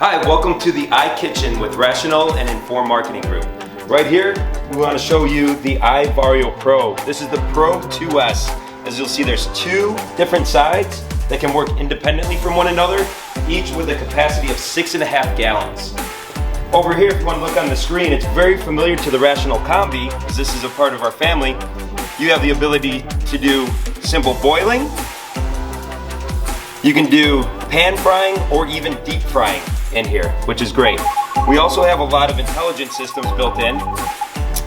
Hi, welcome to the iKitchen with Rational and Informed Marketing Group. Right here, we want to show you the iVario Pro. This is the Pro 2S. As you'll see, there's two different sides that can work independently from one another, each with a capacity of 6.5 gallons. Over here, if you want to look on the screen, it's very familiar to the Rational Combi, because this is a part of our family. You have the ability to do simple boiling. You can do pan frying or even deep frying in here, which is great. We also have a lot of intelligent systems built in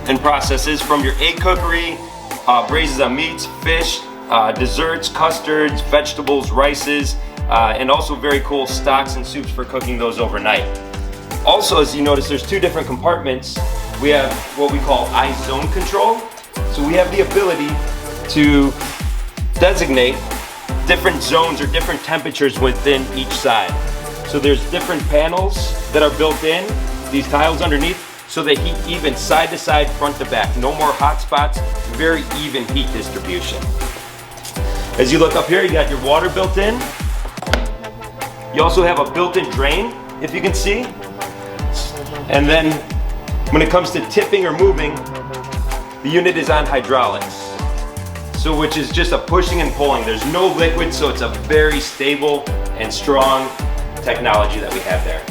and processes from your egg cookery, braises on meats, fish, desserts, custards, vegetables, rices, and also very cool stocks and soups for cooking those overnight. Also, as you notice, there's two different compartments. We have what we call iZone control. So we have the ability to designate different zones or different temperatures within each side. So there's different panels that are built in, these tiles underneath, so they heat even side to side, front to back. No more hot spots, very even heat distribution. As you look up here, you got your water built in. You also have a built-in drain, if you can see. And then when it comes to tipping or moving, the unit is on hydraulics. So which is just a pushing and pulling. There's no liquid, so it's a very stable and strong technology that we have there.